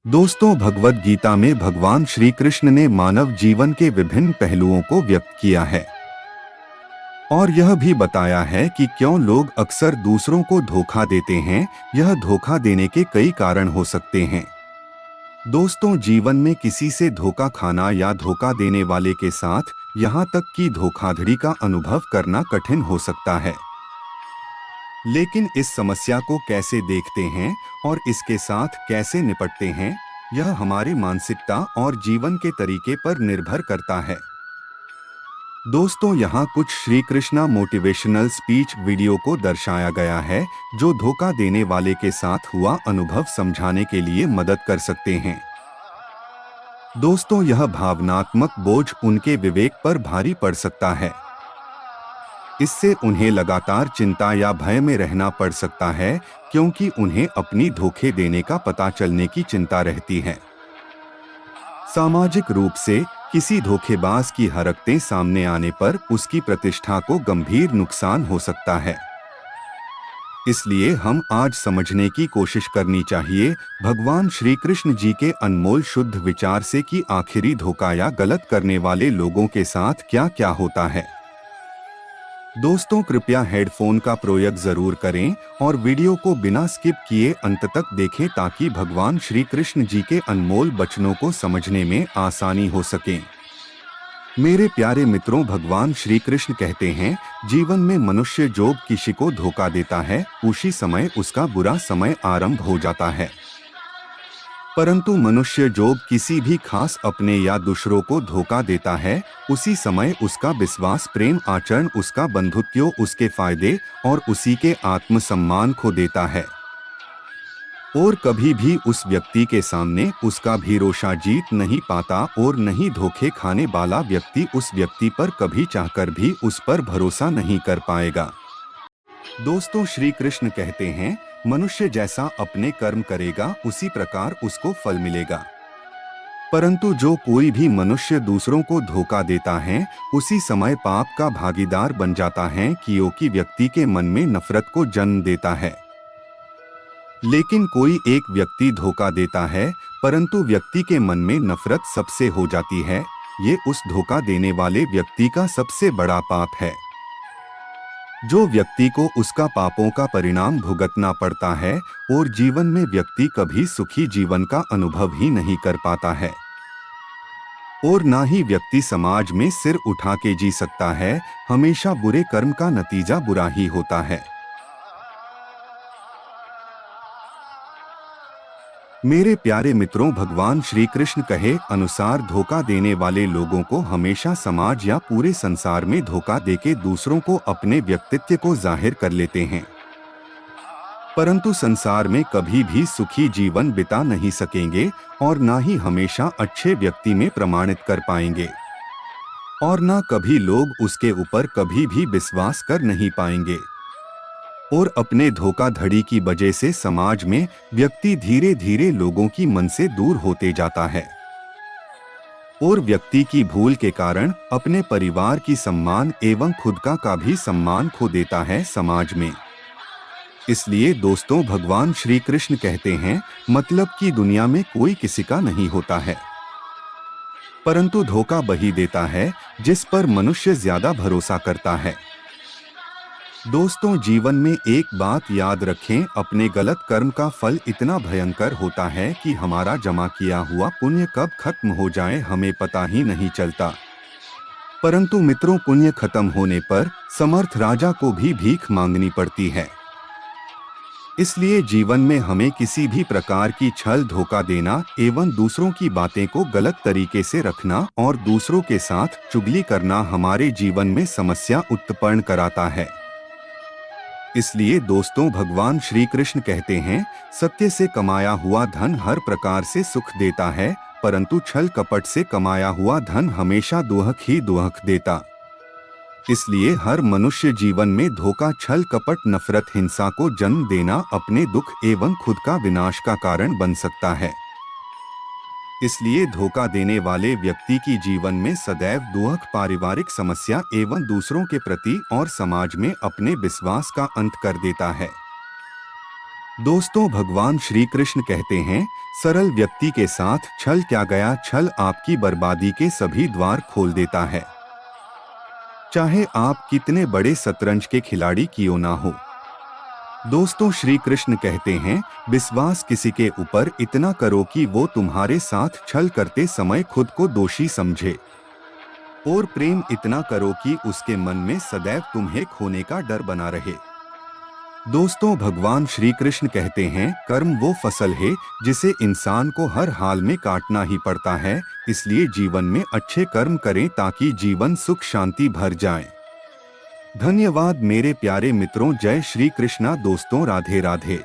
दोस्तों, भगवद गीता में भगवान श्री कृष्ण ने मानव जीवन के विभिन्न पहलुओं को व्यक्त किया है और यह भी बताया है कि क्यों लोग अक्सर दूसरों को धोखा देते हैं। यह धोखा देने के कई कारण हो सकते हैं। दोस्तों, जीवन में किसी से धोखा खाना या धोखा देने वाले के साथ यहाँ तक कि धोखाधड़ी का अनुभव करना कठिन हो सकता है। लेकिन इस समस्या को कैसे देखते हैं और इसके साथ कैसे निपटते हैं, यह हमारी मानसिकता और जीवन के तरीके पर निर्भर करता है। दोस्तों, यहाँ कुछ Shri Krishna motivational speech video को दर्शाया गया है जो धोखा देने वाले के साथ हुआ अनुभव समझाने के लिए मदद कर सकते हैं। दोस्तों, यह भावनात्मक बोझ उनके विवेक पर भारी पड़ सकता है। इससे उन्हें लगातार चिंता या भय में रहना पड़ सकता है क्योंकि उन्हें अपनी धोखे देने का पता चलने की चिंता रहती है। सामाजिक रूप से किसी धोखेबाज की हरकतें सामने आने पर उसकी प्रतिष्ठा को गंभीर नुकसान हो सकता है। इसलिए हम आज समझने की कोशिश करनी चाहिए भगवान श्री कृष्ण जी के अनमोल शुद्ध विचार से कि आखिरी धोखा या गलत करने वाले लोगों के साथ क्या क्या होता है। दोस्तों, कृपया हेडफोन का प्रयोग जरूर करें और वीडियो को बिना स्किप किए अंत तक देखें ताकि भगवान श्री कृष्ण जी के अनमोल वचनों को समझने में आसानी हो सके। मेरे प्यारे मित्रों, भगवान श्री कृष्ण कहते हैं, जीवन में मनुष्य जो किसी को धोखा देता है उसी समय उसका बुरा समय आरंभ हो जाता है। परंतु मनुष्य जो किसी भी खास अपने या दूसरों को धोखा देता है उसी समय उसका विश्वास, प्रेम, आचरण, उसका बंधुत्व, उसके फायदे और उसी के आत्मसम्मान खो देता है और कभी भी उस व्यक्ति के सामने उसका भरोसा जीत नहीं पाता और नहीं धोखे खाने वाला व्यक्ति उस व्यक्ति पर कभी चाहकर भी उस पर भरोसा नहीं कर पाएगा। दोस्तों, श्री कृष्ण कहते हैं, मनुष्य जैसा अपने कर्म करेगा उसी प्रकार उसको फल मिलेगा। परंतु जो कोई भी मनुष्य दूसरों को धोखा देता है उसी समय पाप का भागीदार बन जाता है क्योंकि व्यक्ति के मन में नफरत को जन्म देता है। लेकिन कोई एक व्यक्ति धोखा देता है परंतु व्यक्ति के मन में नफरत सबसे हो जाती है, ये उस धोखा देने वाले व्यक्ति का सबसे बड़ा पाप है। जो व्यक्ति को उसका पापों का परिणाम भुगतना पड़ता है और जीवन में व्यक्ति कभी सुखी जीवन का अनुभव ही नहीं कर पाता है और ना ही व्यक्ति समाज में सिर उठा के जी सकता है। हमेशा बुरे कर्म का नतीजा बुरा ही होता है। मेरे प्यारे मित्रों, भगवान श्री कृष्ण कहे अनुसार धोखा देने वाले लोगों को हमेशा समाज या पूरे संसार में धोखा देके दूसरों को अपने व्यक्तित्व को जाहिर कर लेते हैं, परंतु संसार में कभी भी सुखी जीवन बिता नहीं सकेंगे और ना ही हमेशा अच्छे व्यक्ति में प्रमाणित कर पाएंगे और ना कभी लोग उसके ऊपर कभी भी विश्वास कर नहीं पाएंगे और अपने धोखाधड़ी की वजह से समाज में व्यक्ति धीरे धीरे लोगों की मन से दूर होते जाता है और व्यक्ति की भूल के कारण अपने परिवार की सम्मान एवं खुद का भी सम्मान खो देता है समाज में। इसलिए दोस्तों, भगवान श्री कृष्ण कहते हैं, मतलब कि दुनिया में कोई किसी का नहीं होता है, परंतु धोखा वही देता है जिस पर मनुष्य ज्यादा भरोसा करता है। दोस्तों, जीवन में एक बात याद रखें, अपने गलत कर्म का फल इतना भयंकर होता है कि हमारा जमा किया हुआ पुण्य कब खत्म हो जाए हमें पता ही नहीं चलता। परंतु मित्रों, पुण्य खत्म होने पर समर्थ राजा को भी भीख मांगनी पड़ती है। इसलिए जीवन में हमें किसी भी प्रकार की छल, धोखा देना एवं दूसरों की बातें को गलत तरीके से रखना और दूसरों के साथ चुगली करना हमारे जीवन में समस्या उत्पन्न कराता है। इसलिए दोस्तों, भगवान श्री कृष्ण कहते हैं, सत्य से कमाया हुआ धन हर प्रकार से सुख देता है, परंतु छल कपट से कमाया हुआ धन हमेशा दुहक ही दुहक देता। इसलिए हर मनुष्य जीवन में धोखा, छल कपट, नफरत, हिंसा को जन्म देना अपने दुख एवं खुद का विनाश का कारण बन सकता है। इसलिए धोखा देने वाले व्यक्ति की जीवन में सदैव दुख, पारिवारिक समस्या एवं दूसरों के प्रति और समाज में अपने विश्वास का अंत कर देता है। दोस्तों, भगवान श्री कृष्ण कहते हैं, सरल व्यक्ति के साथ छल क्या गया, छल आपकी बर्बादी के सभी द्वार खोल देता है। चाहे आप कितने बड़े शतरंज के खिलाड़ी क्यों ना हो। दोस्तों, श्री कृष्ण कहते हैं, विश्वास किसी के ऊपर इतना करो कि वो तुम्हारे साथ छल करते समय खुद को दोषी समझे, और प्रेम इतना करो कि उसके मन में सदैव तुम्हें खोने का डर बना रहे। दोस्तों, भगवान श्री कृष्ण कहते हैं, कर्म वो फसल है जिसे इंसान को हर हाल में काटना ही पड़ता है, इसलिए जीवन में अच्छे कर्म करें ताकि जीवन सुख शांति भर जाए। धन्यवाद मेरे प्यारे मित्रों। जय श्री कृष्णा। दोस्तों, राधे राधे।